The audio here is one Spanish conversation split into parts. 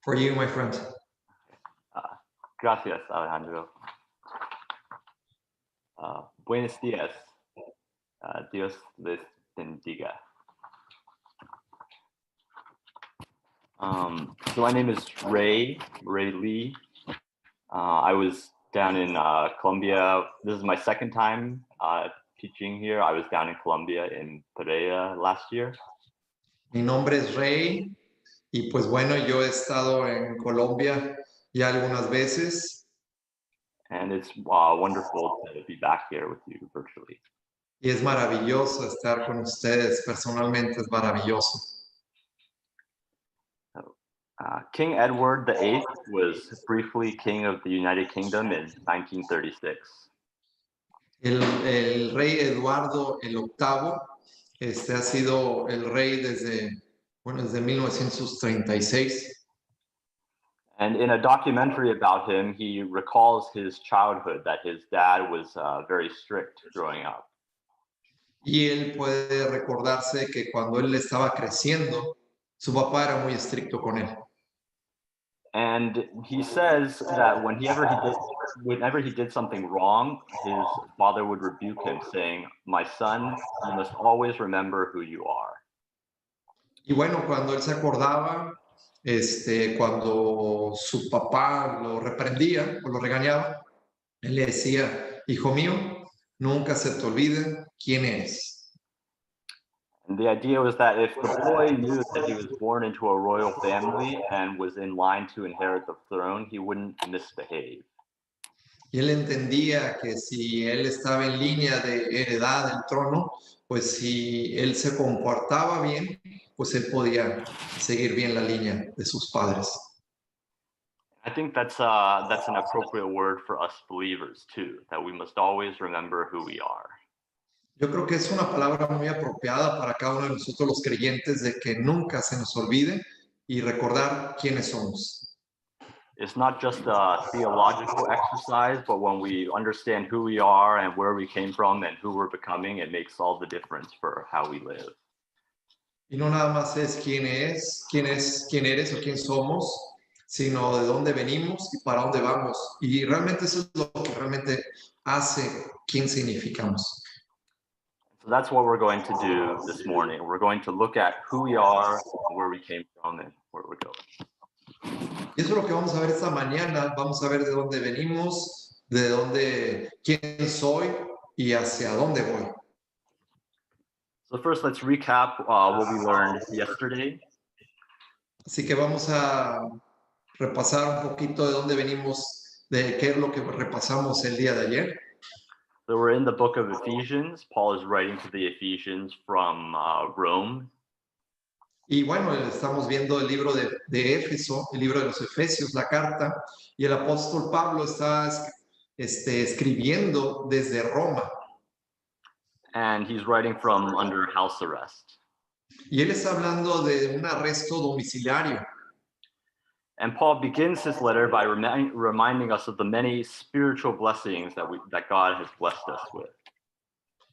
For you, my friend. Gracias, Alejandro. Buenos días. Dios les bendiga. So my name is Ray Lee. I was down in Colombia. This is my second time teaching here. I was down in Colombia in Pereira last year. Mi nombre es Rey y pues bueno, yo he estado en Colombia ya algunas veces And it's wonderful to be back here with you virtually. y es maravilloso estar con ustedes. Personalmente es maravilloso. King Edward VIII was briefly king of the United Kingdom in 1936. El rey Eduardo el octavo ha sido el rey desde 1936. And in a documentary about him, he recalls his childhood, that his dad was very strict growing up. Y él puede recordarse que cuando él estaba creciendo, su papá era muy estricto con él. And he says that whenever he did something wrong, his father would rebuke him, saying, "My son, you must always remember who you are." Y bueno, cuando él se acordaba, cuando su papá lo reprendía o lo regañaba, él le decía, hijo mío, nunca se te olvide quién eres. And the idea was that if the boy knew that he was born into a royal family and was in line to inherit the throne, he wouldn't misbehave. Y él entendía que si él estaba en línea de heredad del trono, pues si él se comportaba bien, pues él podía seguir bien la línea de sus padres. I think that's an appropriate word for us believers too, that we must always remember who we are. Yo creo que es una palabra muy apropiada para cada uno de nosotros los creyentes de que nunca se nos olvide y recordar quiénes somos. It's not just a theological exercise, but when we understand who we are and where we came from and who we're becoming, it makes all the difference for how we live. Y no nada más es quién eres o quién somos, sino de dónde venimos y para dónde vamos. Y realmente eso es lo que realmente hace quién significamos. So that's what we're going to do this morning. We're going to look at who we are, where we came from, and where we're going. Y eso es lo que vamos a ver esta mañana. Vamos a ver de dónde venimos, quién soy y hacia dónde voy. So first, let's recap what we learned yesterday. Así que vamos a repasar un poquito de dónde venimos, de qué es lo que repasamos el día de ayer. So we're in the book of Ephesians. Paul is writing to the Ephesians from Rome. Y bueno, estamos viendo el libro de Éfeso, el libro de los Efesios, la carta, y el apóstol Pablo está escribiendo desde Roma. And he's writing from under house arrest. Y él está hablando de un arresto domiciliario. And Paul begins his letter by reminding us of the many spiritual blessings that God has blessed us with.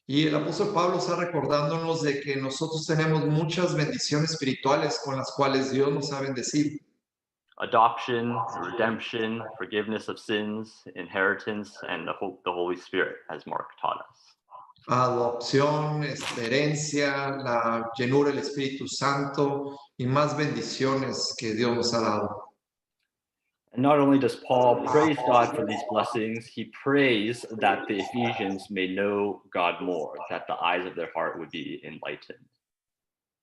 Y el apóstol Pablo está recordándonos de que nosotros tenemos muchas bendiciones espirituales con las cuales Dios nos ha bendecido. Adoption, redemption, forgiveness of sins, inheritance, and the Holy Spirit, as Mark taught us. Adopción, herencia, la llenura del Espíritu Santo y más bendiciones que Dios nos ha dado. And not only does Paul praise God for these blessings, he prays that the Ephesians may know God more, that the eyes of their heart would be enlightened.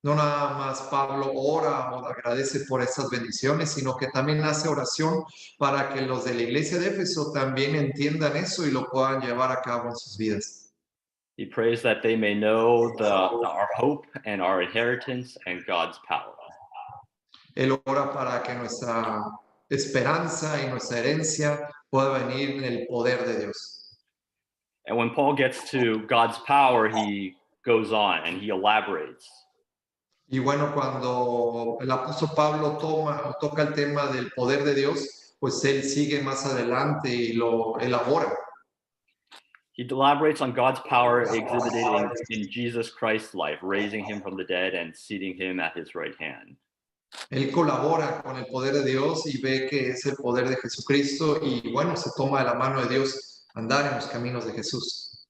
No nada más Pablo ora o agradece por estas bendiciones, sino que también hace oración para que los de la iglesia de Éfeso también entiendan eso y lo puedan llevar a cabo en sus vidas. He prays that they may know our hope and our inheritance and God's power. Él ora para que nuestra esperanza y nuestra herencia pueda venir en el poder de Dios. And when Paul gets to God's power, he goes on and he elaborates. Y bueno, cuando el apóstol Pablo toca el tema del poder de Dios, pues él sigue más adelante y lo elabora. He elaborates on God's power exhibited in Jesus Christ's life, raising him from the dead and seating him at his right hand. Él colabora con el poder de Dios y ve que es el poder de Jesucristo y bueno, se toma de la mano de Dios andar en los caminos de Jesús.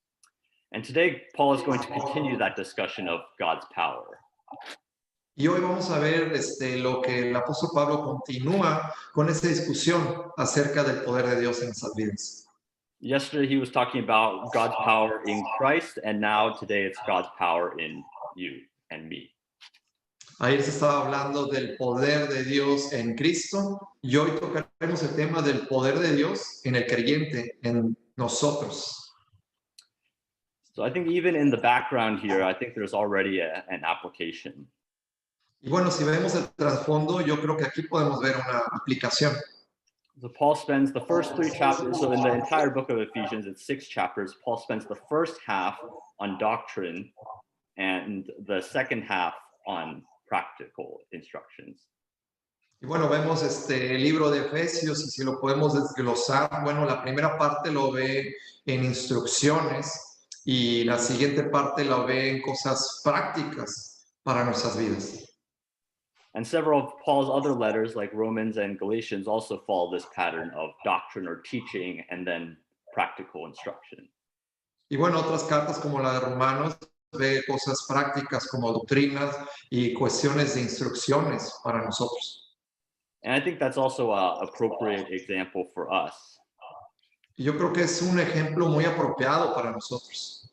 And today, Paul is going to continue that discussion of God's power. Y hoy vamos a ver lo que el apóstol Pablo continúa con esta discusión acerca del poder de Dios en nuestras vidas. Yesterday, he was talking about God's power in Christ, and now today it's God's power in you and me. Ayer se estaba hablando del poder de Dios en Cristo y hoy tocaremos el tema del poder de Dios en el creyente, en nosotros. So I think even in the background here, I think there's already an application. Y bueno, si vemos el trasfondo, yo creo que aquí podemos ver una aplicación. So Paul spends the first 3 chapters, so in the entire book of Ephesians, it's 6 chapters. Paul spends the first half on doctrine and the second half on practical instructions. Y bueno, vemos el libro de Efesios y si lo podemos desglosar, bueno, la primera parte lo ve en instrucciones y la siguiente parte lo ve en cosas prácticas para nuestras vidas. And several of Paul's other letters, like Romans and Galatians, also follow this pattern of doctrine or teaching and then practical instruction. Y bueno, otras cartas como la de Romanos ve cosas prácticas como doctrinas y cuestiones de instrucciones para nosotros. And I think that's also an appropriate example for us. Y yo creo que es un ejemplo muy apropiado para nosotros.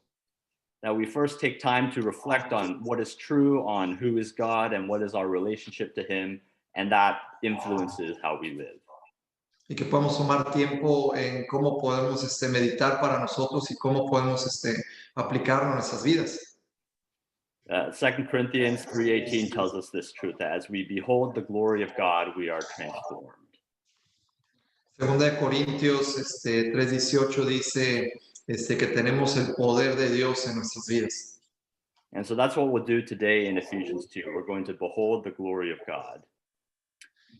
That we first take time to reflect on what is true, on who is God and what is our relationship to him, and that influences how we live. Y que podamos tomar tiempo en cómo podemos meditar para nosotros y cómo podemos aplicarlo en nuestras vidas. 2 Corinthians 3:18 tells us this truth, that as we behold the glory of God, we are transformed. Segunda de Corintios 3:18 dice que tenemos el poder de Dios en nuestras vidas. And so that's what we'll do today in Ephesians 2. We're going to behold the glory of God.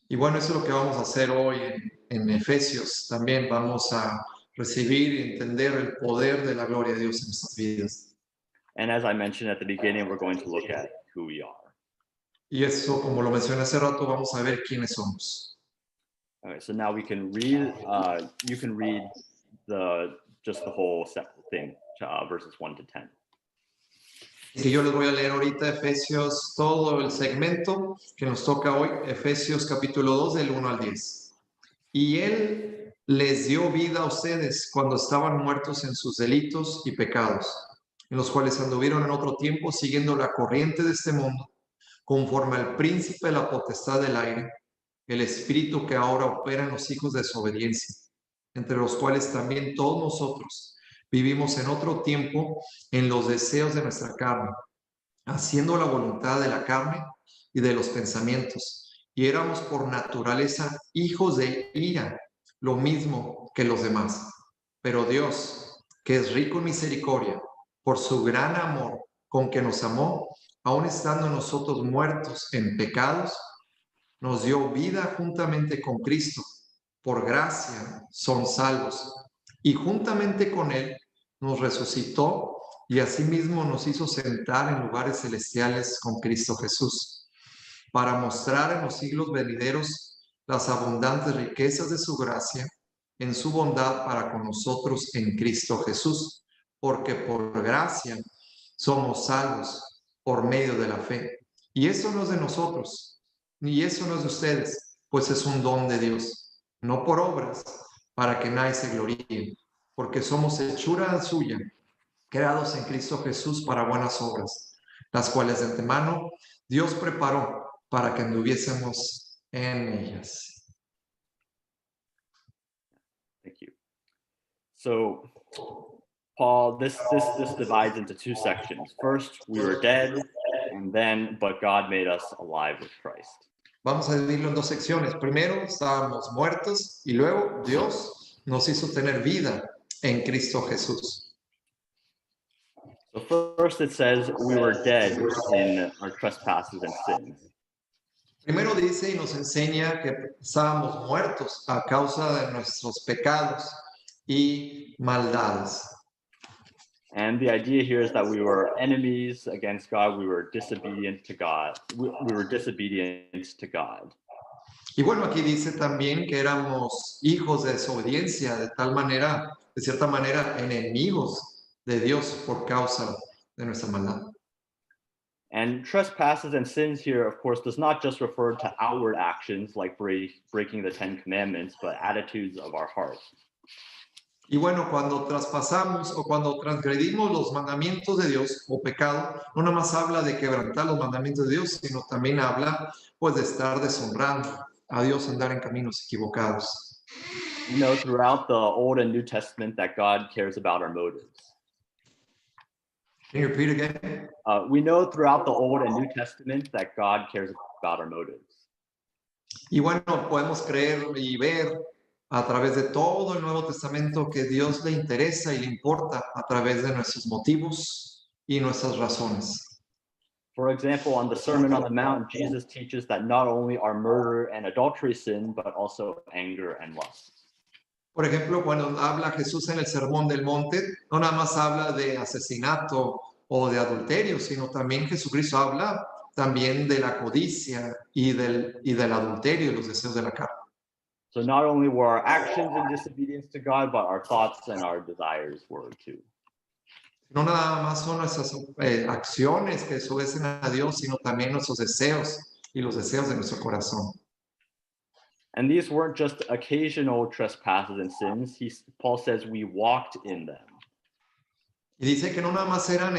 Y bueno, eso es lo que vamos a hacer hoy en Efesios. También vamos a recibir y entender el poder de la gloria de Dios en nuestras vidas. And as I mentioned at the beginning, we're going to look at who we are. Y eso, como lo mencioné hace rato, vamos a ver quiénes somos. Okay, so now we can read, you can read just the whole thing, verses 1 to 10. Y yo les voy a leer ahorita Efesios, todo el segmento que nos toca hoy, Efesios capítulo 2 del 1 al 10. Y Él les dio vida a ustedes cuando estaban muertos en sus delitos y pecados, en los cuales anduvieron en otro tiempo siguiendo la corriente de este mundo, conforme al príncipe de la potestad del aire, el espíritu que ahora opera en los hijos de desobediencia, entre los cuales también todos nosotros vivimos en otro tiempo en los deseos de nuestra carne, haciendo la voluntad de la carne y de los pensamientos, y éramos por naturaleza hijos de ira, lo mismo que los demás. Pero Dios, que es rico en misericordia, por su gran amor con que nos amó, aun estando nosotros muertos en pecados, nos dio vida juntamente con Cristo. Por gracia son salvos. Y juntamente con Él nos resucitó y asimismo nos hizo sentar en lugares celestiales con Cristo Jesús, para mostrar en los siglos venideros las abundantes riquezas de su gracia en su bondad para con nosotros en Cristo Jesús, porque por gracia somos salvos por medio de la fe. Y eso no es de nosotros, ni eso no es de ustedes, pues es un don de Dios, no por obras, para que nadie se gloríe, porque somos hechura suya, creados en Cristo Jesús para buenas obras, las cuales de antemano Dios preparó para que anduviésemos en ellas. Thank you. So, Paul, this divides into 2 sections. First, we were dead, and then, but God made us alive with Christ. Vamos a dividirlo en 2 secciones. Primero, estábamos muertos y luego Dios nos hizo tener vida en Cristo Jesús. So first it says we were dead in our trespasses and sins. Primero dice y nos enseña que estábamos muertos a causa de nuestros pecados y maldades. And the idea here is that we were enemies against God. We were disobedient to God. We were disobedient to God. Y bueno, aquí dice también que éramos hijos de desobediencia, de tal manera, de cierta manera, enemigos de Dios por causa de nuestra maldad. And trespasses and sins here, of course, does not just refer to outward actions like breaking the 10 commandments, but attitudes of our heart. Y bueno, cuando traspasamos o cuando transgredimos los mandamientos de Dios o pecado, no nada más habla de quebrantar los mandamientos de Dios, sino también habla pues de estar deshonrando a Dios, andar en caminos equivocados. You know, throughout the Old and New Testament that God cares about our motives. Can you repeat again? We know throughout the Old and New Testament that God cares about our motives. Y bueno, podemos creer y ver a través de todo el Nuevo Testamento que Dios le interesa y le importa a través de nuestros motivos y nuestras razones. For example, on the Sermon on the Mount, Jesus teaches that not only are murder and adultery sin, but also anger and lust. Por ejemplo, cuando habla Jesús en el Sermón del Monte, no nada más habla de asesinato o de adulterio, sino también Jesucristo habla también de la codicia y del adulterio y los deseos de la carne. So not only were our actions in disobedience to God, but our thoughts and our desires were too. No nada más son nuestras acciones que desobedecen a Dios, sino también nuestros deseos y los deseos de nuestro corazón. And these weren't just occasional trespasses and sins. Paul says we walked in them. Y dice que no nada más eran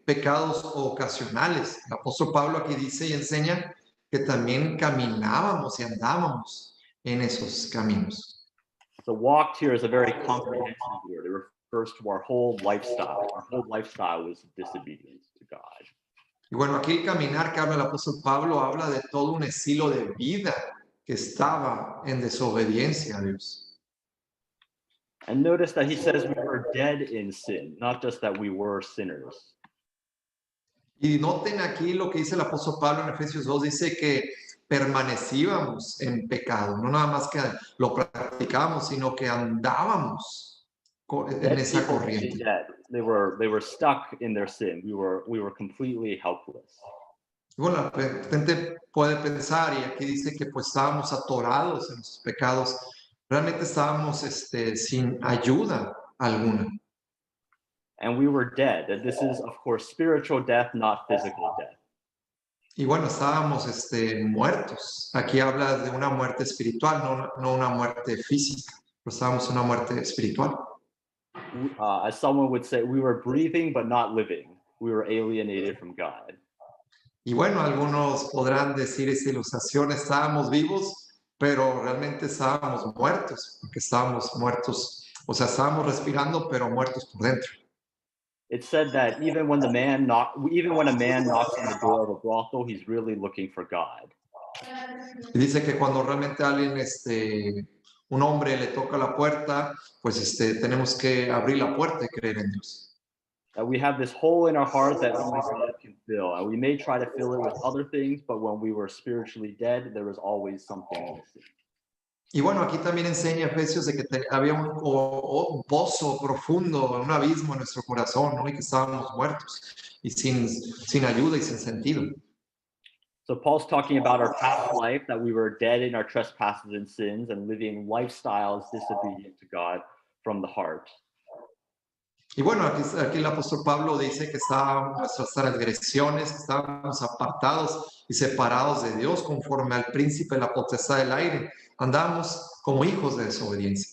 pecados ocasionales. El apóstol Pablo aquí dice y enseña que también caminábamos y andábamos en esos caminos. The walked here is a very comprehensive word. It refers to our whole lifestyle. Our whole lifestyle was disobedience to God. Y bueno, aquí el caminar que habla el apóstol Pablo habla de todo un estilo de vida que estaba en desobediencia a Dios. And notice that he says we were dead in sin, not just that we were sinners. Y noten aquí lo que dice el apóstol Pablo en Efesios 2, dice que permanecíamos en pecado, no nada más que lo practicábamos, sino que andábamos en esa corriente. They were stuck in their sin. We were completely helpless. Y bueno, la gente puede pensar, y aquí dice que pues estábamos atorados en nuestros pecados, realmente estábamos sin ayuda alguna. And we were dead. This is, of course, spiritual death, not physical death. Y bueno, estábamos muertos. Aquí habla de una muerte espiritual, no una muerte física, pero estábamos en una muerte espiritual. As someone would say, we were breathing but not living. We were alienated from God. Y bueno, algunos podrán decir esa ilustración, estábamos vivos, pero realmente estábamos muertos, porque estábamos muertos, o sea, estábamos respirando, pero muertos por dentro. It said that even when a man knocks on the door of a brothel, he's really looking for God. Y dice que cuando realmente alguien, un hombre le toca la puerta, pues tenemos que abrir la puerta y creer en Dios. That we have this hole in our heart that only God can fill, and we may try to fill it with other things, but when we were spiritually dead, there was always something missing. Y bueno, aquí también enseña Efesios de que había un pozo profundo, un abismo en nuestro corazón, ¿no? Y que estábamos muertos y sin ayuda y sin sentido. So Paul's talking about our past life, that we were dead in our trespasses and sins and living lifestyles disobedient to God from the heart. Y bueno, aquí el apóstol Pablo dice que estábamos nuestras transgresiones, que estábamos apartados y separados de Dios conforme al príncipe de la potestad del aire. Andamos como hijos de desobediencia.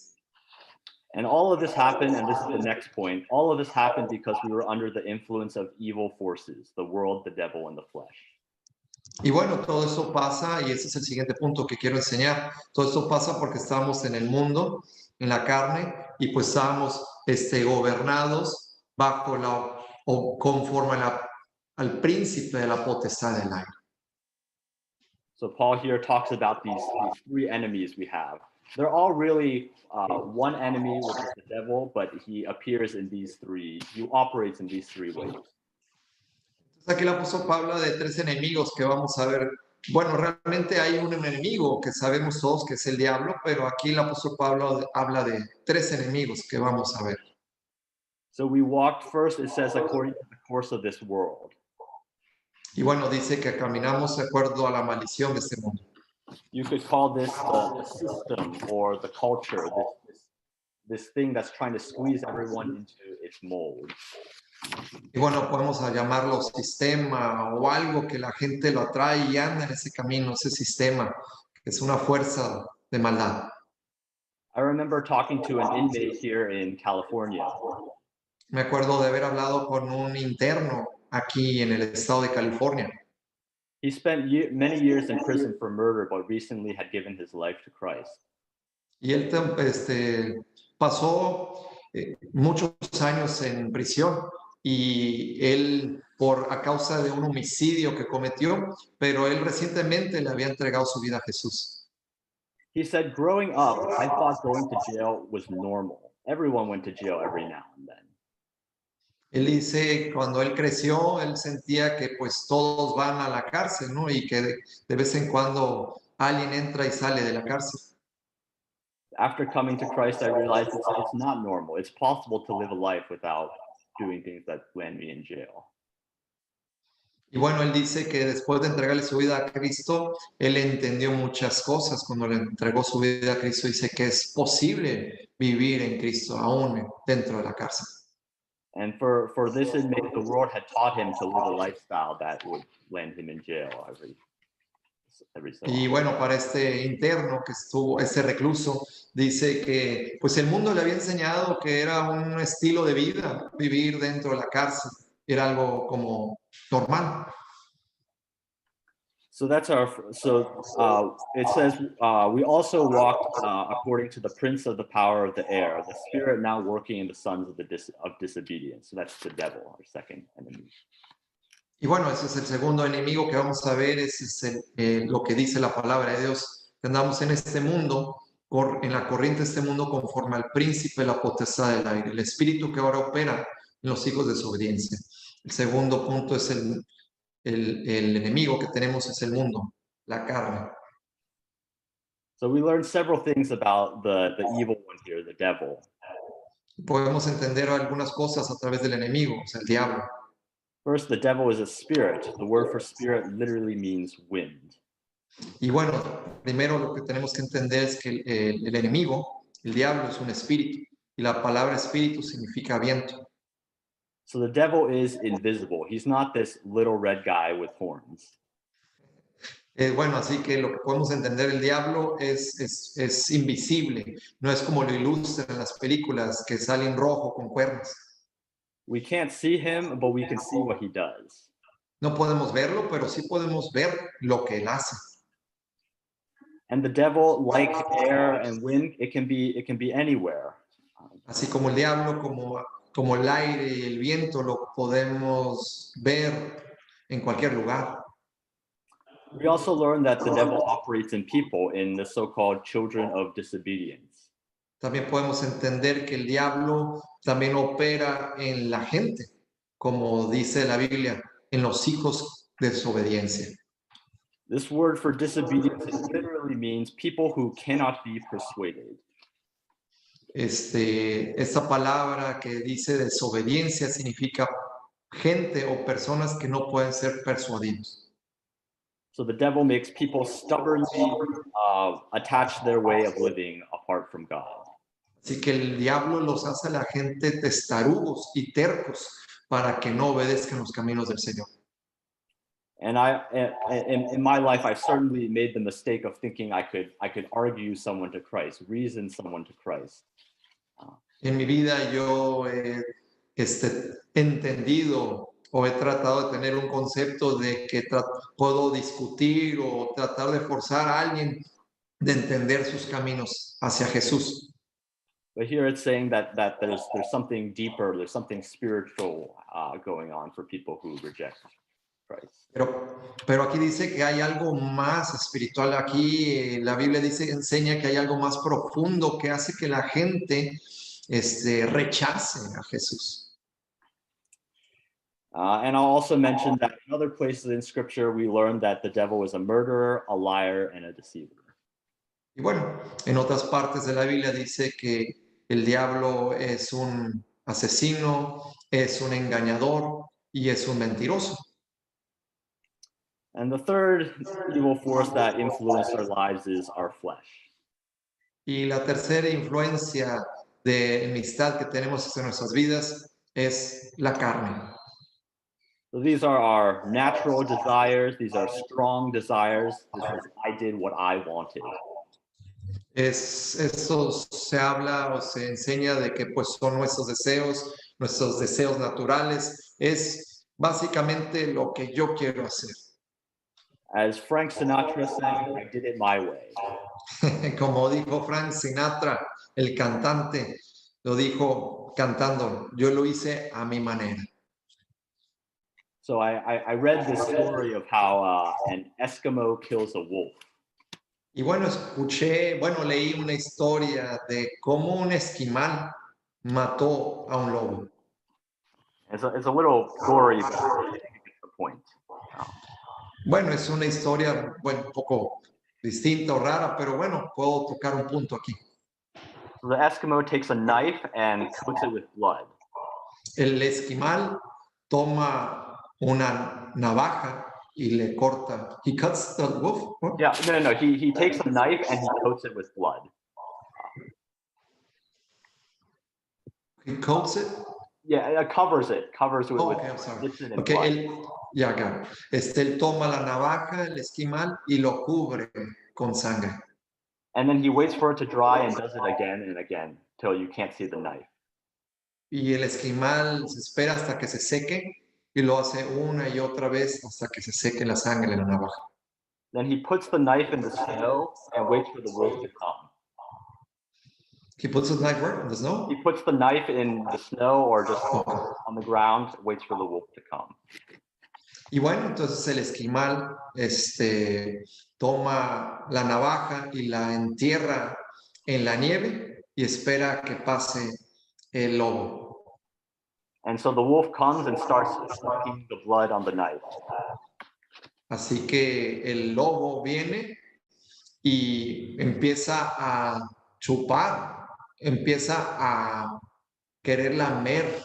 And all of this happened, and this is the next point, all of this happened because we were under the influence of evil forces, the world, the devil, and the flesh. Y bueno, todo eso pasa, y ese es el siguiente punto que quiero enseñar. Todo esto pasa porque estamos en el mundo, en la carne, y pues estamos gobernados bajo o conforme al príncipe de la potestad del aire. So Paul here talks about these three enemies we have. They're all really one enemy, which is the devil, but he appears in these three, he operates in these three ways. Aquí el apóstol Pablo habla de tres enemigos que vamos a ver. Bueno, realmente hay un enemigo que sabemos todos que es el diablo, pero aquí el apóstol Pablo habla de tres enemigos que vamos a ver. So we walked first, it says, according to the course of this world. Y bueno, dice que caminamos de acuerdo a la maldición de este mundo. You could call this the system or the culture, this thing that's trying to squeeze everyone into its mold. Y bueno, podemos llamarlo sistema o algo que la gente lo atrae y anda en ese camino, ese sistema, que es una fuerza de maldad. I remember talking to an inmate here in California. Me acuerdo de haber hablado con un interno aquí en el estado de California. He spent many years in prison for murder, but recently had given his life to Christ. Y él pasó muchos años en prisión y él a causa de un homicidio que cometió, pero él recientemente le había entregado su vida a Jesús. He said, growing up, I thought going to jail was normal. Everyone went to jail every now and then. Él dice, cuando él creció, él sentía que pues todos van a la cárcel, ¿no? Y que de vez en cuando alguien entra y sale de la cárcel. After coming to Christ, I realized it's not normal. It's possible to live a life without doing things that land me in jail. Y bueno, él dice que después de entregarle su vida a Cristo, él entendió muchas cosas. Cuando le entregó su vida a Cristo, dice que es posible vivir en Cristo aún dentro de la cárcel. And for this inmate, the world had taught him to live a lifestyle that would land him in jail every so Y often. bueno, para este interno que estuvo, este recluso, dice que pues el mundo le había enseñado que era un estilo de vida, vivir dentro de la cárcel, era algo como normal. So that's it says, we also walked according to the prince of the power of the air, the spirit now working in the sons of disobedience. So that's the devil, our second enemy. Y bueno, ese es el segundo enemigo que vamos a ver, ese es lo que dice la palabra de Dios, que andamos en este mundo, en la corriente de este mundo conforme al príncipe de la potestad del aire, el espíritu que ahora opera en los hijos de desobediencia. El segundo punto es el enemigo que tenemos es el mundo, la carne. So we learned several things about the evil one here, the devil. Podemos entender algunas cosas a través del enemigo, o sea, el diablo. First, the devil is a spirit. The word for spirit literally means wind. Y bueno, primero lo que tenemos que entender es que el enemigo, el diablo, es un espíritu. Y la palabra espíritu significa viento. So the devil is invisible. He's not this little red guy with horns. Bueno, así que lo que podemos entender el diablo es invisible. No es como lo ilustran en las películas que salen rojo con cuernos. We can't see him, but we can see what he does. No podemos verlo, pero sí podemos ver lo que él hace. And the devil, like air and wind, it can be anywhere. Así como el diablo, como el aire y el viento, lo podemos ver en cualquier lugar. We also learn that the devil operates in people, in the so-called children of disobedience. También podemos entender que el diablo también opera en la gente, como dice la Biblia, en los hijos de desobediencia. This word for disobedience literally means people who cannot be persuaded. Esta palabra que dice desobediencia significa gente o personas que no pueden ser persuadidos. So the devil makes people stubbornly attach their way of living apart from God. Así que el diablo los hace a la gente testarudos y tercos para que no obedezcan los caminos del Señor. And in my life, I certainly made the mistake of thinking I could argue someone to Christ, reason someone to Christ. En mi vida yo he entendido o he tratado de tener un concepto de que puedo discutir o tratar de forzar a alguien de entender sus caminos hacia Jesús. But here it's saying that there's something deeper, there's something spiritual going on for people who reject Christ. Pero aquí dice que hay algo más espiritual. Aquí la Biblia enseña que hay algo más profundo que hace que la gente rechace a Jesús. And I'll also mention that in other places in Scripture, we learn that the devil is a murderer, a liar, and a deceiver. Y bueno, en otras partes de la Biblia dice que el diablo es un asesino, es un engañador y es un mentiroso. And the third evil force that influences our lives is our flesh. Y la tercera influencia de enemistad que tenemos en nuestras vidas es la carne. So these are our natural desires. These are strong desires. This is, I did what I wanted. Eso se habla o se enseña de que pues son nuestros deseos naturales. Es básicamente lo que yo quiero hacer. As Frank Sinatra sang, I did it my way. Como dijo Frank Sinatra, el cantante, lo dijo cantando, yo lo hice a mi manera. So I read this story of how an Eskimo kills a wolf. Y bueno, leí una historia de cómo un esquimal mató a un lobo. It's a little gory, but I think it gets the point. Bueno, es una historia, un poco distinta o rara, pero bueno, puedo tocar un punto aquí. So the Eskimo takes a knife and coats it with blood. El esquimal toma una navaja y le corta. He cuts the wolf? What? Yeah, no. He takes a knife and he coats it with blood. He coats it? Yeah, it covers it with, Okay, I'm sorry. dips it in Okay, blood. acá. Él toma la navaja, el esquimal, y lo cubre con sangre. And then he waits for it to dry and does it again and again till you can't see the knife. Y el esquimal se espera hasta que se seque y lo hace una y otra vez hasta que se seque la sangre en la navaja. Then he puts the knife in the snow and waits for the wolf to come. He puts the knife where? In the snow? He puts the knife in the snow or just on the ground, waits for the wolf to come. Y bueno, entonces el esquimal toma la navaja y la entierra en la nieve y espera que pase el lobo. And so the wolf comes and starts sucking the blood on the knife. Así que el lobo viene y empieza a chupar, empieza a querer lamer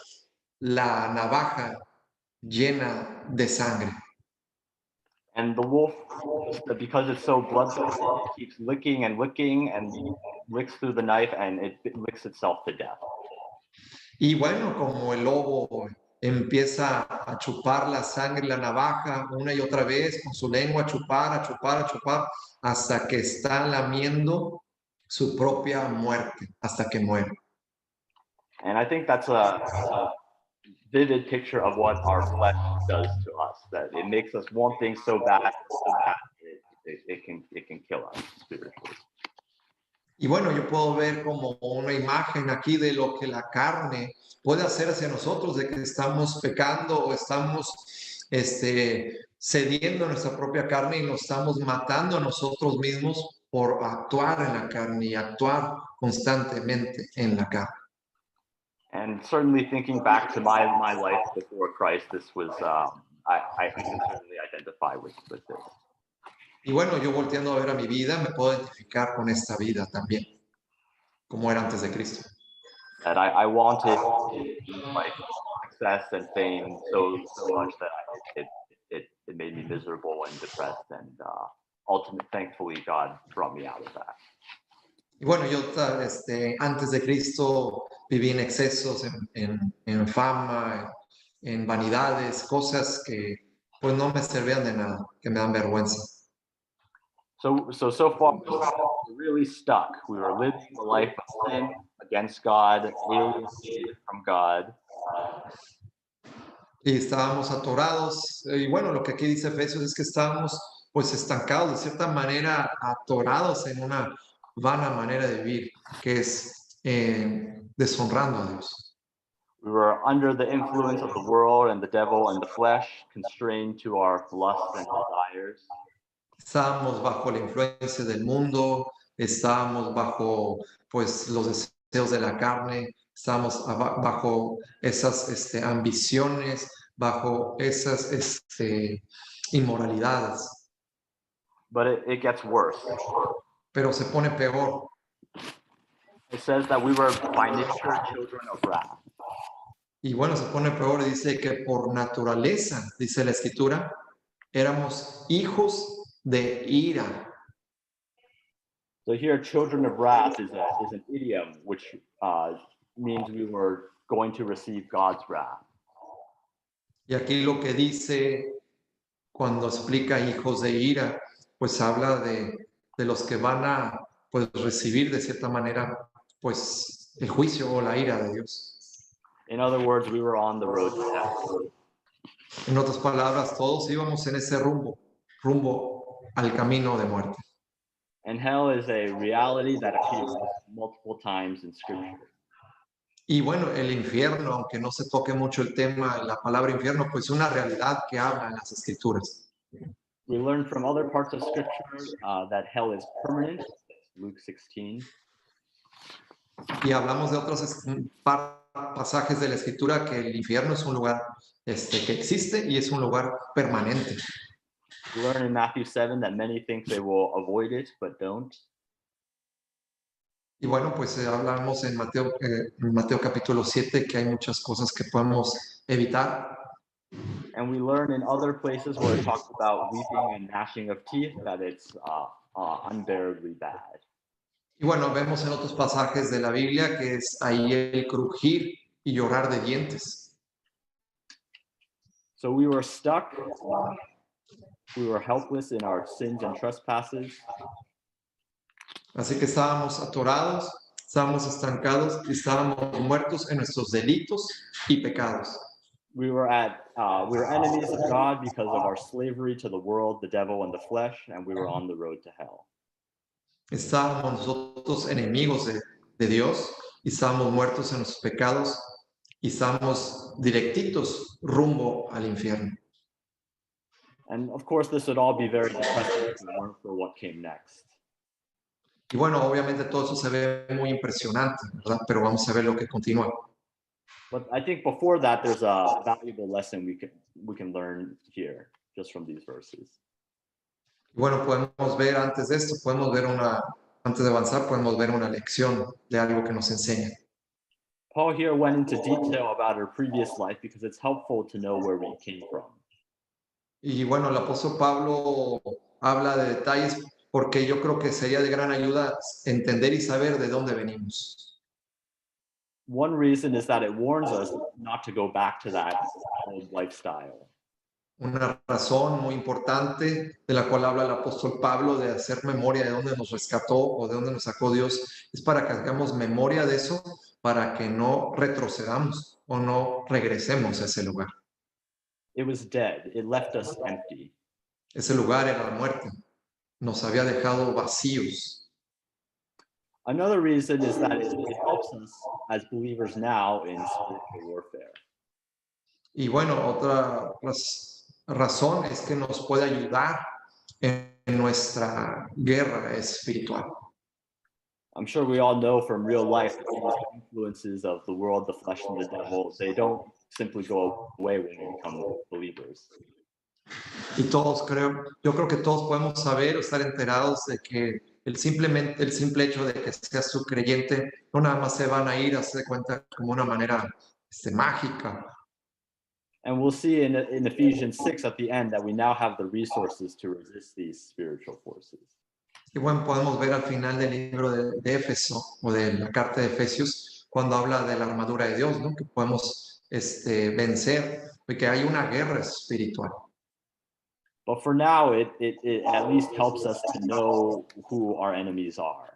la navaja llena de sangre. And the wolf, because it's so bloodthirsty, it keeps licking and licks through the knife and it licks itself to death. Y bueno, como el lobo empieza a chupar la sangre, la navaja, una y otra vez, con su lengua, a chupar, hasta que está lamiendo su propia muerte, hasta que muere. And I think that's a vivid picture of what our flesh does to us, that it makes us want things so bad it can kill us spiritually. Y bueno, yo puedo ver como una imagen aquí de lo que la carne puede hacer hacia nosotros, de que estamos pecando o estamos cediendo a nuestra propia carne y nos estamos matando a nosotros mismos por actuar en la carne y actuar constantemente en la carne. And certainly thinking back to my life before Christ, this was, I can certainly identify with this. Y bueno, yo volteando a ver a mi vida, me puedo identificar con esta vida también, como era antes de Cristo. That I wanted like success and fame so much that it made me miserable and depressed, and ultimately, thankfully, God brought me out of that. Y bueno, yo antes de Cristo viví en excesos, en fama, en vanidades, cosas que pues no me servían de nada, que me dan vergüenza. So far, we're really stuck. We were living a life of sin against God, alienated from God. Y estábamos atorados. Y bueno, lo que aquí dice Efesios es que estábamos pues estancados, de cierta manera atorados en una vana manera de vivir, que es deshonrando a Dios. We were under the influence of the world and the devil and the flesh, constrained to our lusts and desires. Estábamos bajo la influencia del mundo, estábamos bajo pues los deseos de la carne, estábamos bajo esas ambiciones, bajo esas inmoralidades. But it gets worse. Pero se pone peor. It says that we were by nature children of wrath. Y bueno, se pone peor, dice que por naturaleza, dice la escritura, éramos hijos de ira. So here, children of wrath is an idiom which means we were going to receive God's wrath. Y aquí lo que dice cuando explica hijos de ira, pues habla de los que van a pues, recibir de cierta manera pues el juicio o la ira de Dios. In other words, we were on the road to hell. En otras palabras, todos íbamos en ese rumbo al camino de muerte. And hell is a reality that appears multiple times in Scripture. Y bueno, el infierno, aunque no se toque mucho el tema, la palabra infierno, pues es una realidad que habla en las escrituras. We learn from other parts of Scripture that hell is permanent, Luke 16. Y hablamos de otros pasajes de la escritura que el infierno es un lugar que existe y es un lugar permanente. We learn in Matthew 7 that many think they will avoid it, but don't. Y bueno, pues hablamos en Mateo capítulo 7 que hay muchas cosas que podemos evitar. And we learn in other places where it talks about weeping and gnashing of teeth that it's unbearably bad. Y bueno, vemos en otros pasajes de la Biblia que es ahí el crujir y llorar de dientes. So we were stuck. We were helpless in our sins and trespasses. Así que estábamos atorados, estábamos estancados y estábamos muertos en nuestros delitos y pecados. We were enemies of God because of our slavery to the world, the devil, and the flesh, and we were on the road to hell. Estábamos nosotros enemigos de Dios y estábamos muertos en nuestros pecados y estábamos directitos rumbo al infierno. And of course, this would all be very depressing if it weren't for what came next. Y bueno, obviamente todo eso se ve muy impresionante, ¿verdad? Pero vamos a ver lo que continúa. But I think before that, there's a valuable lesson we can learn here just from these verses. Y bueno, podemos ver antes de esto, antes de avanzar, podemos ver una lección de algo que nos enseña. Paul here went into detail about our previous life because it's helpful to know where we came from. Y bueno, el apóstol Pablo habla de detalles porque yo creo que sería de gran ayuda entender y saber de dónde venimos. One reason is that it warns us not to go back to that old lifestyle. Una razón muy importante de la cual habla el apóstol Pablo de hacer memoria de dónde nos rescató o de dónde nos sacó Dios es para que hagamos memoria de eso, para que no retrocedamos o no regresemos a ese lugar. It was dead. It left us empty. Ese lugar era la muerte. Nos había dejado vacíos. Another reason is that it helps us as believers now in spiritual warfare. Y bueno, otra razón es que nos puede ayudar en nuestra guerra espiritual. I'm sure we all know from real life that these influences of the world, the flesh, and the devil, they don't simply go away when we become believers. Y yo creo que todos podemos saber o estar enterados de que el simple hecho de que seas su creyente, no nada más se van a ir a hacer cuenta como una manera mágica. And we'll see in Ephesians 6 at the end that we now have the resources to resist these spiritual forces. Y bueno, podemos ver al final del libro de Éfeso o de la carta de Efesios cuando habla de la armadura de Dios, ¿no? Que podemos vencer, porque hay una guerra espiritual. But for now, it at least helps us to know who our enemies are.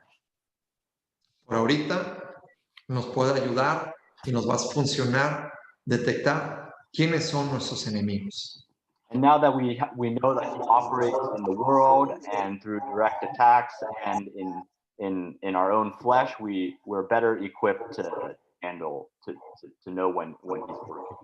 Por ahorita nos puede ayudar y nos va a funcionar detectar quiénes son nuestros enemigos. And now that we know that he operates in the world and through direct attacks and in our own flesh, we're better equipped to handle to know when he's working.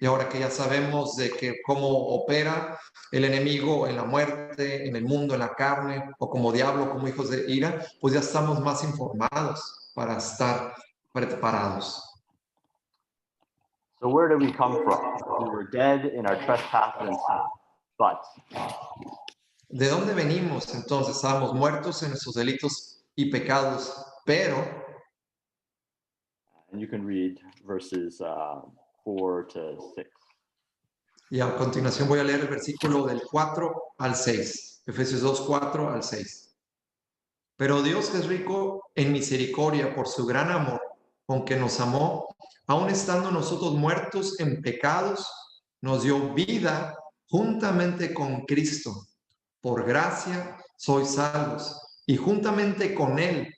Y ahora que ya sabemos de que cómo opera el enemigo en la muerte, en el mundo, en la carne, o como diablo, como hijos de ira, pues ya estamos más informados para estar preparados. So where did we come from? We were dead in our trespasses and sins, but ¿De dónde venimos entonces? Estábamos muertos en nuestros delitos y pecados, pero And you can read verses 4 to 6. Y a continuación voy a leer el versículo del 4 al 6. Efesios 2, 4 al 6. Pero Dios, que es rico en misericordia por su gran amor, con que nos amó, aun estando nosotros muertos en pecados, nos dio vida juntamente con Cristo. Por gracia sois salvos, y juntamente con Él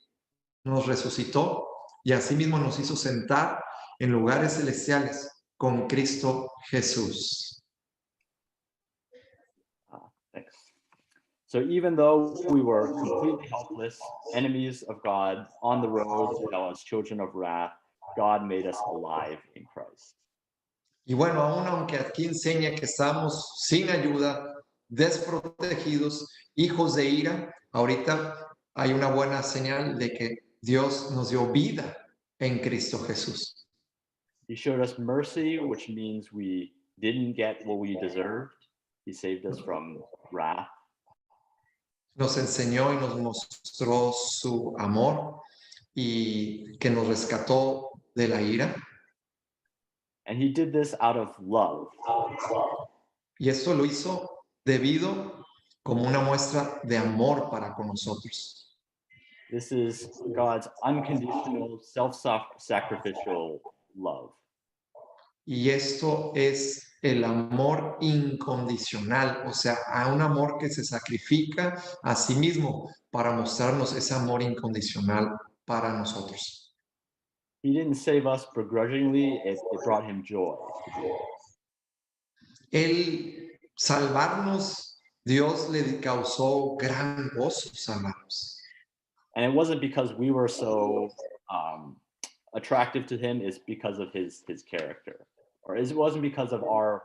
nos resucitó, y asimismo nos hizo sentar en lugares celestiales con Cristo Jesús. Thanks. So even though we were completely helpless, enemies of God, on the road to hell as children of wrath, God made us alive in Christ. Y bueno, aunque aquí enseña que estamos sin ayuda, desprotegidos, hijos de ira, ahorita hay una buena señal de que Dios nos dio vida en Cristo Jesús. He showed us mercy, which means we didn't get what we deserved. He saved us from wrath. Nos enseñó y nos mostró su amor y que nos rescató de la ira. And he did this out of love. Y esto lo hizo debido como una muestra de amor para con nosotros. This is God's unconditional, self-sacrificial love. Y esto es el amor incondicional, o sea, a un amor que se sacrifica a sí mismo para mostrarnos ese amor incondicional para nosotros. He didn't save us begrudgingly, it brought him joy. El salvarnos, Dios le causó gran gozo salvarnos. And it wasn't because we were so attractive to him, it's because of his character. Or it wasn't because of our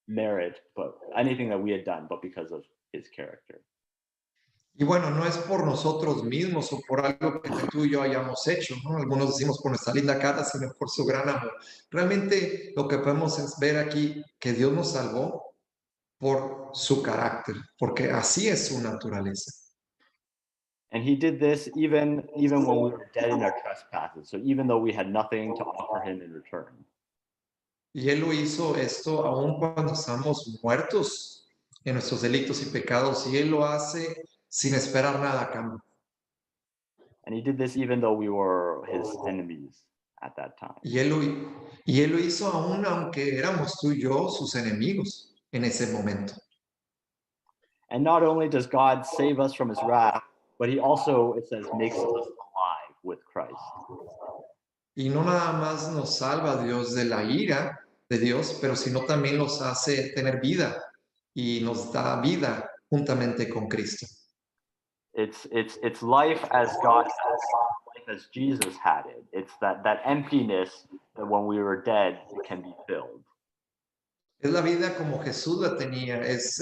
merit, but anything that we had done, but because of his character. Y bueno, no es por nosotros mismos o por algo que tú y yo hayamos hecho, ¿no? Algunos decimos por nuestra linda cara, sino por su gran amor. Realmente lo que podemos es ver aquí que Dios nos salvó por su carácter, porque así es su naturaleza. And he did this even when we were dead in our trespasses. So even though we had nothing to offer him in return. Y Él lo hizo esto aún cuando estamos muertos en nuestros delitos y pecados, y Él lo hace sin esperar nada a cambio. And he did this even though we were his enemies at that time. Y él lo hizo aún aunque éramos tú y yo sus enemigos en ese momento. And not only does God save us from his wrath, but he also, it says, makes us alive with Christ. Y no nada más nos salva Dios de la ira de Dios, pero sino también nos hace tener vida y nos da vida juntamente con Cristo. It's life as God has, life as Jesus had it. It's that emptiness that when we were dead, it can be filled. Es la vida como Jesús la tenía, es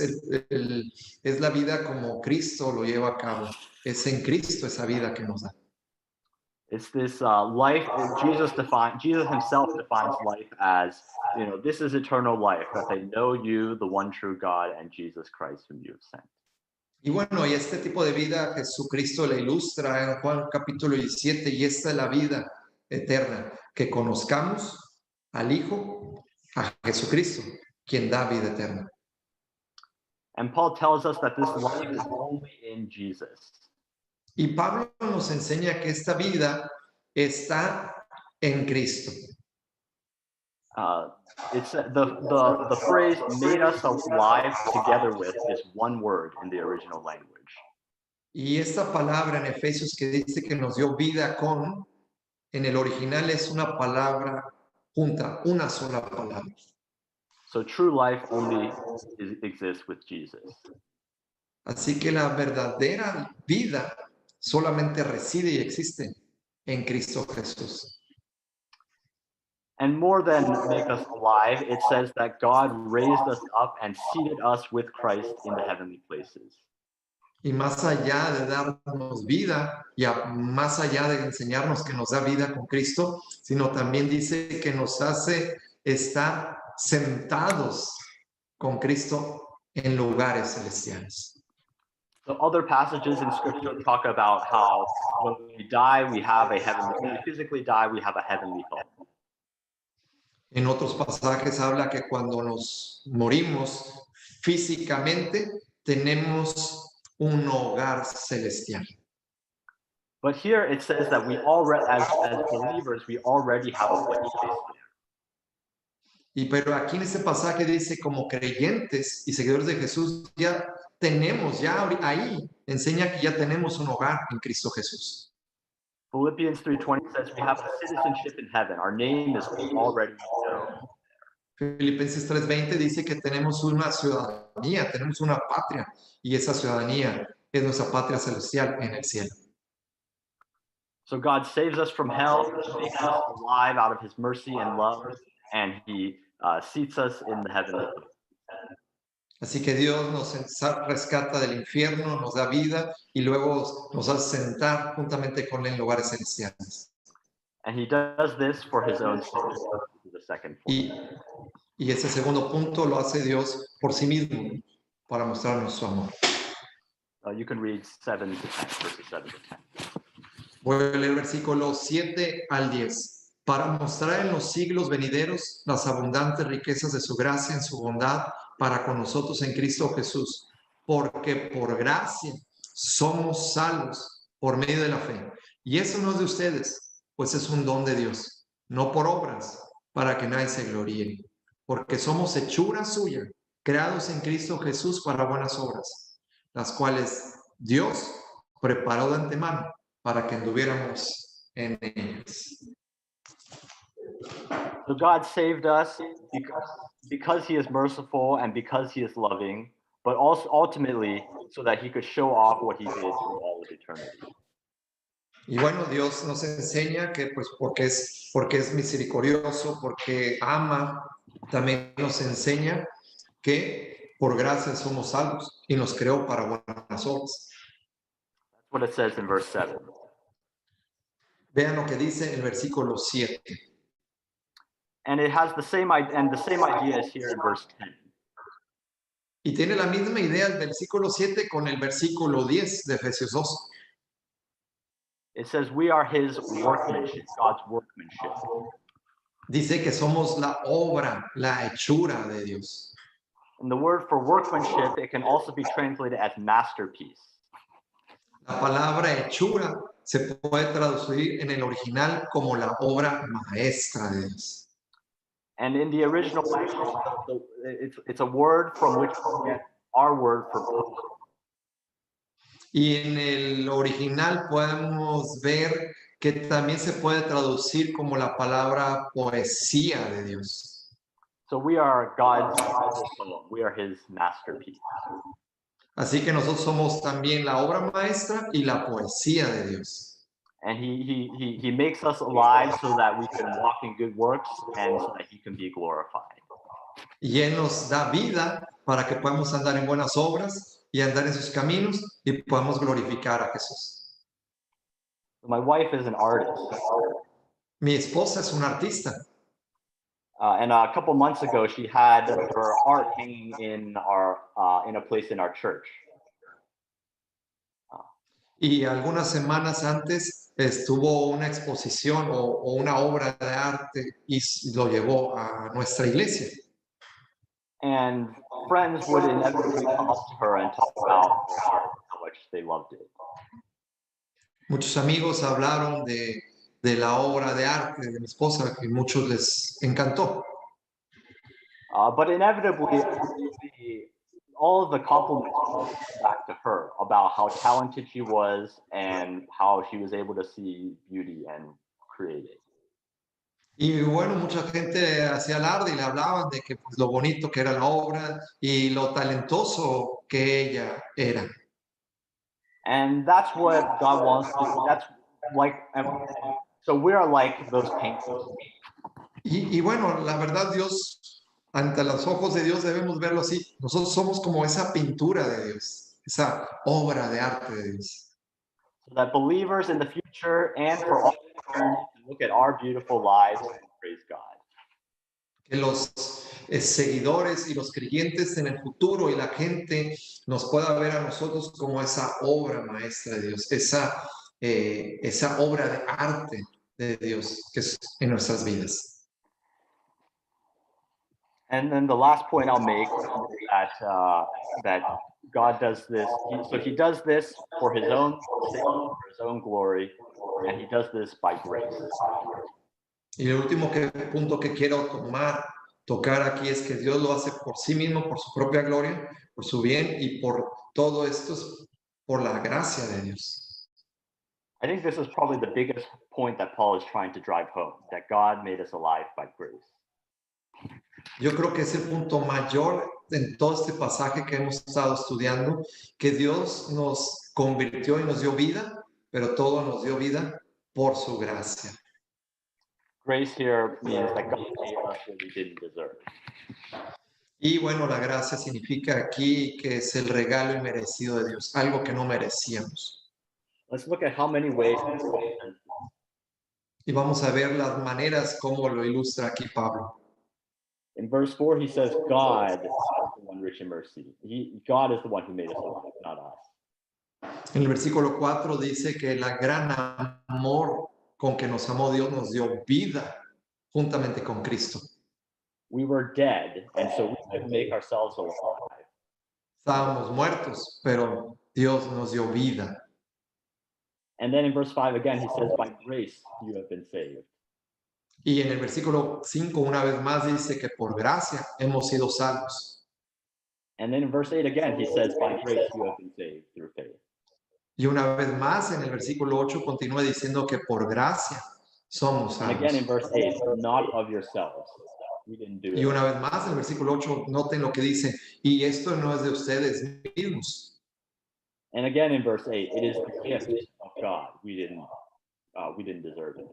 la vida como Cristo lo lleva a cabo. Es en Cristo esa vida que nos da. It's this life. Jesus himself defines life as, this is eternal life, that they know you, the one true God, and Jesus Christ, whom you have sent. Y bueno, y este tipo de vida Jesucristo la ilustra en Juan capítulo 17, y esta es la vida eterna, que conozcamos al Hijo, a Jesucristo, quien da vida eterna. And Paul tells us that this life is only in Jesus. Y Pablo nos enseña que esta vida está en Cristo. It's the phrase "made us alive together with" is one word in the original language. Y esta palabra en Efesios que dice que nos dio vida con, en el original es una palabra junta, una sola palabra. So true life only exists with Jesus. Así que la verdadera vida solamente reside y existe en Cristo Jesús. And more than make us alive, it says that God raised us up and seated us with Christ in the heavenly places. Y más allá de darnos vida, y más allá de enseñarnos que nos da vida con Cristo, sino también dice que nos hace estar sentados con Cristo en lugares celestiales. So other passages in scripture talk about how when we die, we have a heavenly, when we physically die, we have a heavenly home. En otros pasajes habla que cuando nos morimos físicamente tenemos un hogar celestial. But here it says that we already, as believers, we already have a place there. Y pero aquí en este pasaje dice como creyentes y seguidores de Jesús ya tenemos, ya ahí enseña que ya tenemos un hogar en Cristo Jesús. Philippians 3:20 says we have a citizenship in heaven. Our name is already known. Filipenses 3:20 dice que tenemos una ciudadanía, tenemos una patria, y esa ciudadanía es nuestra patria celestial en el cielo. So God saves us from hell, makes us alive out of his mercy and love, and he seats us in the heavenly place. Así que Dios nos rescata del infierno, nos da vida y luego nos hace sentar juntamente con Él en lugares celestiales. And he does this for his own sake. The second point. Y ese segundo punto lo hace Dios por sí mismo, para mostrarnos su amor. You can read 7 to 10, verses 7 to 10. Voy a leer versículos 7 al 10. Para mostrar en los siglos venideros las abundantes riquezas de su gracia en su bondad para con nosotros en Cristo Jesús. Porque por gracia somos salvos por medio de la fe. Y eso no es de ustedes, pues es un don de Dios, no por obras, para que nadie se gloríe. Porque somos hechura suya, creados en Cristo Jesús para buenas obras, las cuales Dios preparó de antemano para que anduviéramos en ellas. So God saved us because he is merciful and because he is loving, but also ultimately so that he could show off what he did through all of eternity. Y bueno, Dios nos enseña que pues porque es misericordioso, porque ama, también nos enseña que por gracia somos salvos y nos creó para buenas obras. That's what it says in verse 7. Vean lo que dice el versículo 7. And it has the same idea as here in verse 10. Y tiene la misma idea el versículo 7 con el versículo 10 de Efesios 2. It says we are his workmanship, God's workmanship. Dice que somos la obra, la hechura de Dios. And the word for workmanship, it can also be translated as masterpiece. La palabra hechura se puede traducir en el original como la obra maestra de Dios. And in the original language, it's a word from which we get our word for poem. Y en el original podemos ver que también se puede traducir como la palabra poesía de Dios. So we are God's poem. We are his masterpiece. Así que nosotros somos también la obra maestra y la poesía de Dios. And he makes us alive so that we can walk in good works and so that he can be glorified. Y Él nos da vida para que podamos andar en buenas obras y andar en sus caminos y podamos glorificar a Jesús. My wife is an artist. Mi esposa es una artista. And a couple months ago, she had her art hanging in a place in our church. Y algunas semanas antes estuvo una exposición o una obra de arte y lo llevó a nuestra iglesia. And friends would inevitably come up to her and talk about her art, how much they loved it. Muchos amigos hablaron de la obra de arte de mi esposa, que muchos les encantó. But inevitably, all of the compliments went back to her about how talented she was and how she was able to see beauty and create it. Y bueno, mucha gente hacía alarde y le hablaban de que pues, lo bonito que era la obra y lo talentoso que ella era. And that's what God wants to. That's like, so we are like those painters. Y bueno, la verdad, Dios, ante los ojos de Dios debemos verlo así. Nosotros somos como esa pintura de Dios, esa obra de arte de Dios. So that believers in the future and for all eternity can look at our beautiful lives and praise God. Que los seguidores y los creyentes en el futuro y la gente nos pueda ver a nosotros como esa obra maestra de Dios, esa obra de arte de Dios que es en nuestras vidas. And then the last point I'll make is that God does this. He does this for his own sake, for his own glory, and he does this by grace. Y el último punto que quiero tocar aquí es que Dios lo hace por sí mismo, por su propia gloria, por su bien y por todo esto es por la gracia de Dios. I think this is probably the biggest point that Paul is trying to drive home, that God made us alive by grace. Yo creo que es el punto mayor en todo este pasaje que hemos estado estudiando, que Dios nos convirtió y nos dio vida, pero todo nos dio vida por su gracia. Grace here means that God gave us what we didn't deserve. Y bueno, la gracia significa aquí que es el regalo inmerecido de Dios, algo que no merecíamos. Let's look at how many ways. Y vamos a ver las maneras como lo ilustra aquí Pablo. In verse 4, he says, God is the one rich in mercy. God is the one who made us alive, not us. En el versículo 4 dice que el gran amor con que nos amó Dios nos dio vida juntamente con Cristo. We were dead, and so we could make ourselves alive. Estábamos muertos, pero Dios nos dio vida. And then in verse 5 again, he says, by grace you have been saved. Y en el versículo 5 una vez más dice que por gracia hemos sido salvos. And then in verse 8 again, he says, by grace you have been saved through faith. Y una vez más en el versículo 8 continúa diciendo que por gracia somos And salvos. again in verse 8, not of yourselves. We didn't do Y it. una vez más en el versículo 8 noten lo que dice, y esto no es de ustedes mismos. And again in verse 8, it is the gift of God. We didn't deserve it.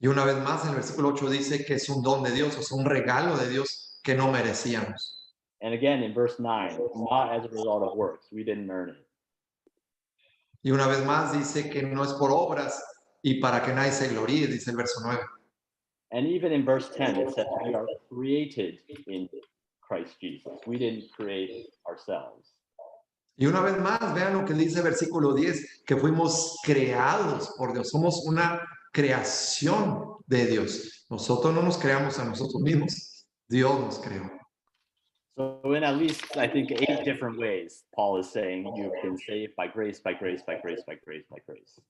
Y una vez más en el versículo 8 dice que es un don de Dios, o sea, un regalo de Dios que no merecíamos. And again in verse 9, not as a result of works. We didn't earn it. Y una vez más dice que no es por obras y para que nadie se gloríe, dice el verso 9. And even in verse 10, it says we are created in Christ Jesus. We didn't create ourselves. Y una vez más, vean lo que dice el versículo 10, que fuimos creados por Dios, somos una creación de Dios. Nosotros no nos creamos a nosotros mismos, Dios nos creó. So in at least, I think, 8 different ways, Paul is saying you've been saved by grace, by grace, by grace, by grace, by grace.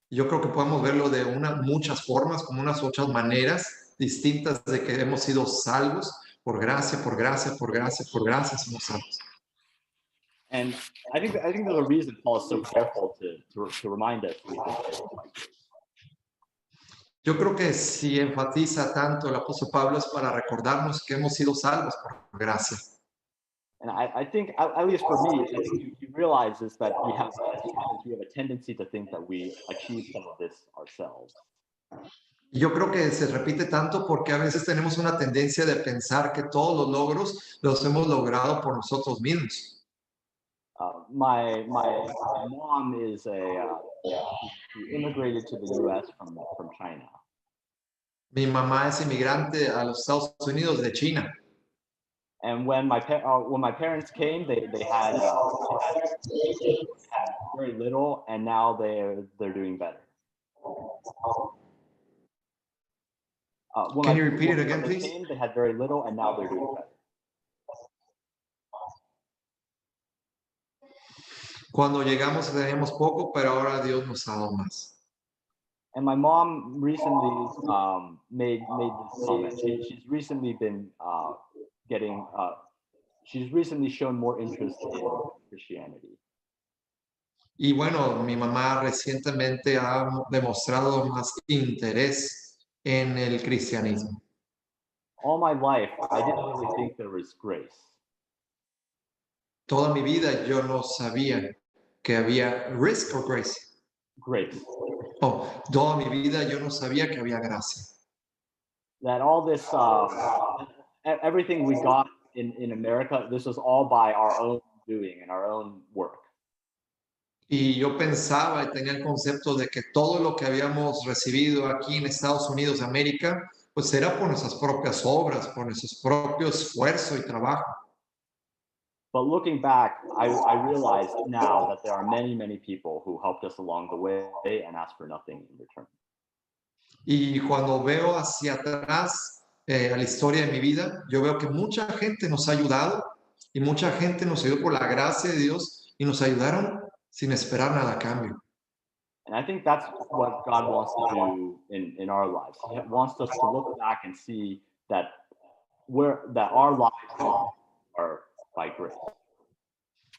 Yo creo que podemos verlo de muchas formas, como unas 8 maneras distintas de que hemos sido salvos por gracia, por gracia, por gracia, por gracia, somos salvos. And I think there's a reason Paul is so careful to remind us we've been saved by grace. Yo creo que si enfatiza tanto el apóstol Pablo es para recordarnos que hemos sido salvos por gracia. And I think, at least for me, I think you realize is that we have a tendency to think that we achieve some of this ourselves. Y yo creo que se repite tanto porque a veces tenemos una tendencia de pensar que todos los logros los hemos logrado por nosotros mismos. My mom is she immigrated to the U.S. from China. Mi mamá es inmigrante a los Estados Unidos de China. And when my parents came, they had very little, and now they're doing better. Can you repeat it again, please? They had very little, and now they're doing better. Cuando llegamos teníamos poco, pero ahora Dios nos ha dado más. And my mom recently made this comment. She's recently been she's recently shown more interest in Christianity. Y bueno, mi mamá recientemente ha demostrado más interés en el cristianismo. All my life, I didn't really think there was grace. Toda mi vida yo no sabía que había risk or grace. Grace. Oh, toda mi vida yo no sabía que había gracia. That all this, everything we got in America, this was all by our own doing and our own work. Y yo pensaba y tenía el concepto de que todo lo que habíamos recibido aquí en Estados Unidos de América, pues era por nuestras propias obras, por nuestro propio esfuerzo y trabajo. But looking back, I realize now that there are many, many people who helped us along the way and asked for nothing in return. Y cuando veo hacia atrás a la historia de mi vida, yo veo que mucha gente nos ha ayudado y mucha gente nos ayudó por la gracia de Dios y nos ayudaron sin esperar nada a cambio. And I think that's what God wants to do in our lives. He wants us to look back and see that our lives are by grace.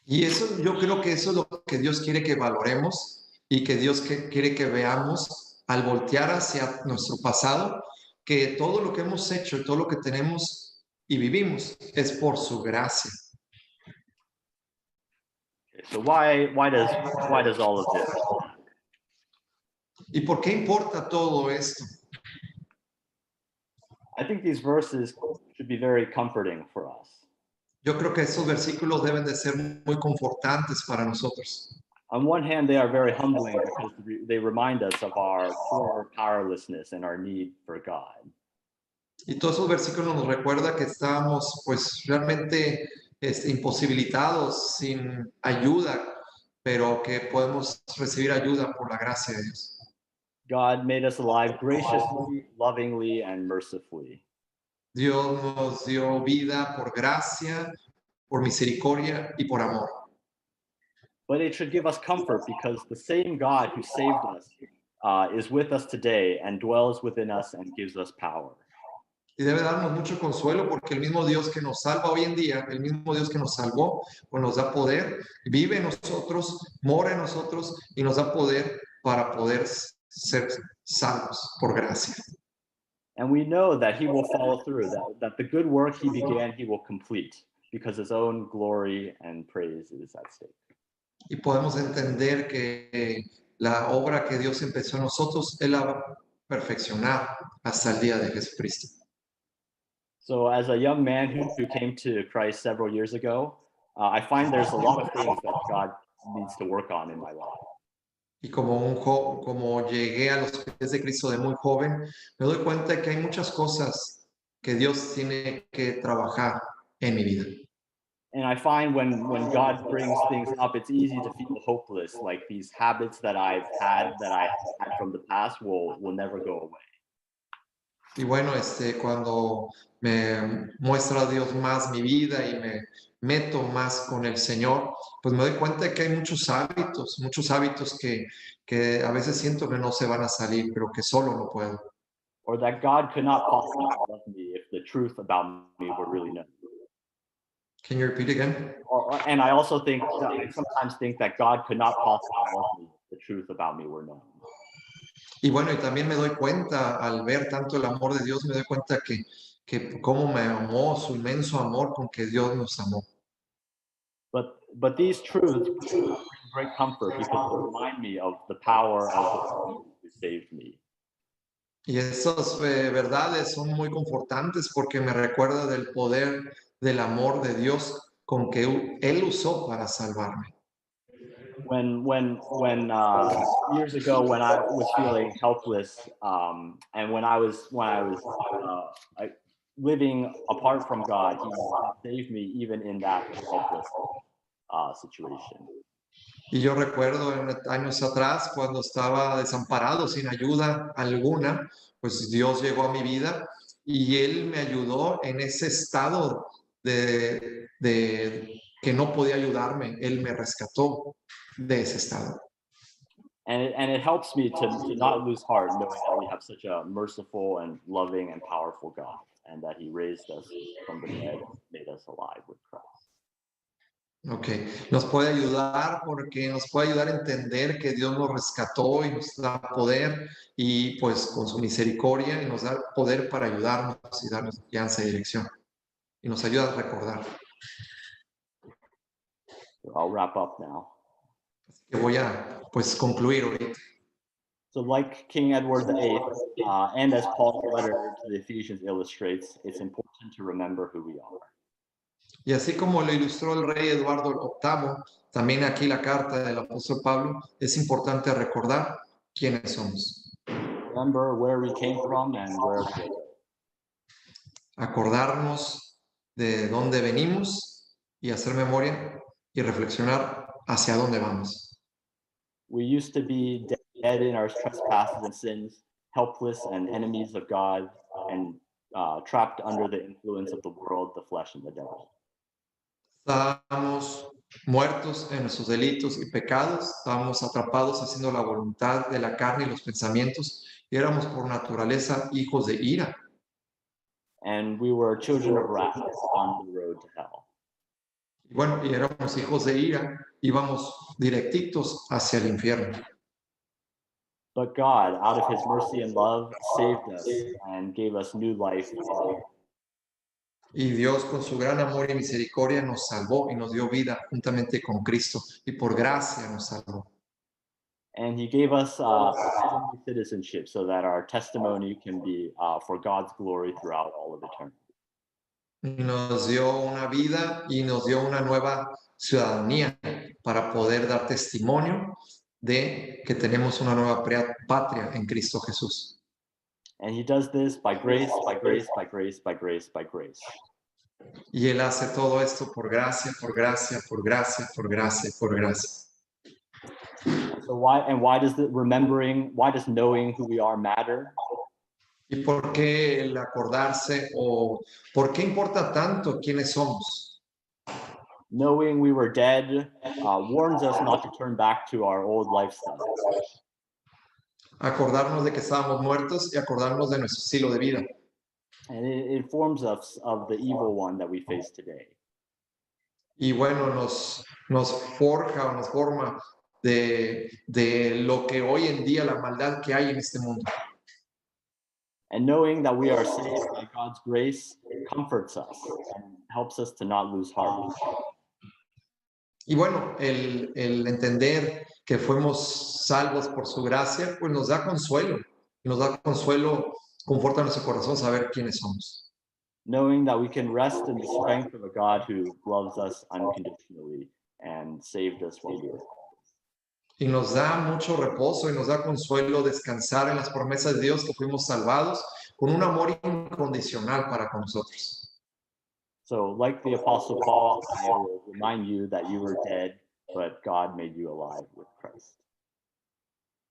Y eso, yo creo que eso es lo que Dios quiere que valoremos y que Dios quiere que veamos al voltear hacia nuestro pasado, que todo lo que hemos hecho, todo lo que tenemos y vivimos es por su gracia. Okay, so why does all of this matter? ¿Y por qué importa todo esto? I think these verses should be very comforting for us. Yo creo que esos versículos deben de ser muy confortantes para nosotros. On one hand, they are very humbling because they remind us of our poor powerlessness and our need for God. Y todos esos versículos nos recuerda que estamos pues realmente imposibilitados, sin ayuda, pero que podemos recibir ayuda por la gracia de Dios. God made us alive graciously, lovingly, and mercifully. Dios nos dio vida por gracia, por misericordia y por amor. But it should give us comfort because the same God who saved us is with us today and dwells within us and gives us power. Y debe darnos mucho consuelo porque el mismo Dios que nos salva hoy en día, el mismo Dios que nos salvó, pues nos da poder, vive en nosotros, mora en nosotros y nos da poder para poder ser salvos por gracia. And we know that he will follow through, that the good work he began, he will complete because his own glory and praise is at stake. Y podemos entender que la obra que Dios empezó en nosotros, Él la va a perfeccionar hasta el día de Jesucristo. So as a young man who came to Christ several years ago, I find there's a lot of things that God needs to work on in my life. Y como llegué a los pies de Cristo de muy joven, me doy cuenta de que hay muchas cosas que Dios tiene que trabajar en mi vida. And I find when God brings things up, it's easy to feel hopeless, like these habits that I had from the past will never go away. Y bueno, cuando me muestra a Dios más mi vida y me meto más con el Señor, pues me doy cuenta de que hay muchos hábitos que a veces siento que no se van a salir, pero que solo no puedo. Or that God could not possibly love me if the truth about me were really known. Can you repeat again? And I also think that I sometimes think that God could not possibly love me if the truth about me were known. Y bueno, y también me doy cuenta, al ver tanto el amor de Dios, me doy cuenta que cómo me amó, su inmenso amor con que Dios nos amó. But these truths bring great comfort because they remind me of the power of the one who saved me. Y esas verdades son muy confortantes porque me recuerda del poder del amor de Dios con que Él usó para salvarme. When years ago when I was feeling helpless and when I was living apart from God, he saved me even in that helpless situation. Y yo recuerdo en años atrás cuando estaba desamparado sin ayuda alguna, pues Dios llegó a mi vida y Él me ayudó en ese estado de que no podía ayudarme. Él me rescató de ese estado. And it helps me to not lose heart knowing that we have such a merciful and loving and powerful God and that he raised us from the dead and made us alive with Christ. Ok, nos puede ayudar porque nos puede ayudar a entender que Dios nos rescató y nos da poder y pues con su misericordia y nos da poder para ayudarnos y darnos guianza y dirección y nos ayuda a recordar. So I'll wrap up now. Que voy a pues concluir ahorita. So like King Edward VIII, and as Paul's letter to the Ephesians illustrates, it's important to remember who we are. Y así como lo ilustró el rey Eduardo VIII, también aquí la carta del apóstol Pablo, es importante recordar quiénes somos. Remember where we came from and where we go. acordarnos de dónde venimos y hacer memoria y reflexionar hacia dónde vamos. We used to be dead in our trespasses and sins, helpless and enemies of God, and trapped under the influence of the world, the flesh, and the devil. Estábamos muertos en nuestros delitos y pecados, estábamos atrapados haciendo la voluntad de la carne y los pensamientos, y éramos por naturaleza hijos de ira. And we were children of wrath on the road to hell. Y bueno, y éramos hijos de ira, íbamos directitos hacia el infierno. But God, out of his mercy and love, saved us and gave us new life. Y Dios, con su gran amor y misericordia, nos salvó y nos dio vida juntamente con Cristo, y por gracia nos salvó. And he gave us heavenly citizenship so that our testimony can be for God's glory throughout all of eternity. Y nos dio una vida y nos dio una nueva ciudadanía para poder dar testimonio de que tenemos una nueva patria en Cristo Jesús. And he does this by grace, by grace, by grace, by grace, by grace. Y Él hace todo esto por gracia, por gracia, por gracia, por gracia, por gracia. So why does knowing who we are matter? ¿Y por qué el acordarse o por qué importa tanto quiénes somos? Knowing we were dead warns us not to turn back to our old lifestyle. Acordarnos de que estábamos muertos y acordarnos de nuestro estilo de vida. And it informs us of the evil one that we face today. Y bueno, nos forja o nos forma de lo que hoy en día, la maldad que hay en este mundo. And knowing that we are saved by God's grace comforts us and helps us to not lose heart. Y bueno, el entender que fuimos salvos por su gracia, pues nos da consuelo, conforta nuestro corazón saber quiénes somos. Knowing that we can rest in the strength of a God who loves us unconditionally and saved us while we were. Y nos da mucho reposo y nos da consuelo descansar en las promesas de Dios que fuimos salvados con un amor incondicional para con nosotros. So, like the Apostle Paul, I will remind you that you were dead, but God made you alive with Christ.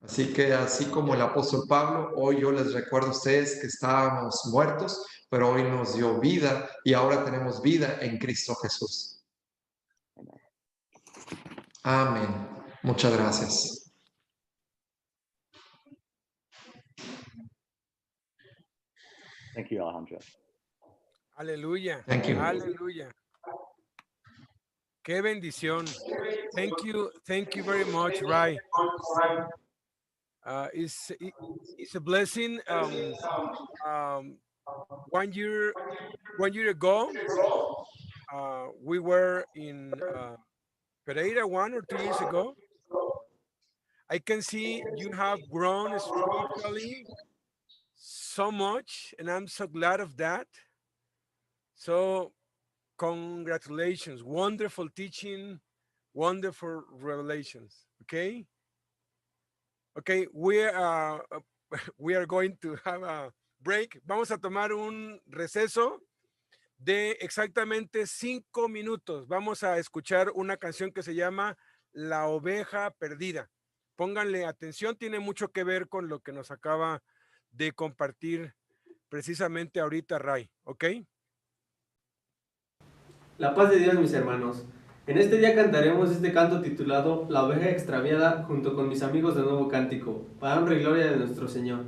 Así que, así como el apóstol Pablo, hoy yo les recuerdo a ustedes que estábamos muertos, pero hoy nos dio vida y ahora tenemos vida en Cristo Jesús. Amén. Muchas gracias. Thank you, Alejandro. Aleluya. Thank you. Aleluya. Qué bendición. Thank you very much, Ray. It's a blessing. 1 year ago, we were in Pereira 1 or 2 years ago. I can see you have grown spiritually so much, and I'm so glad of that. So congratulations, wonderful teaching, wonderful revelations. Okay, we are going to have a break. Vamos a tomar un receso de exactamente 5 minutos. Vamos a escuchar una canción que se llama La Oveja Perdida. Pónganle atención, tiene mucho que ver con lo que nos acaba de compartir precisamente ahorita Ray, ¿ok? La paz de Dios, mis hermanos. En este día cantaremos este canto titulado La Oveja Extraviada junto con mis amigos de Nuevo Cántico, para honra y gloria de nuestro Señor.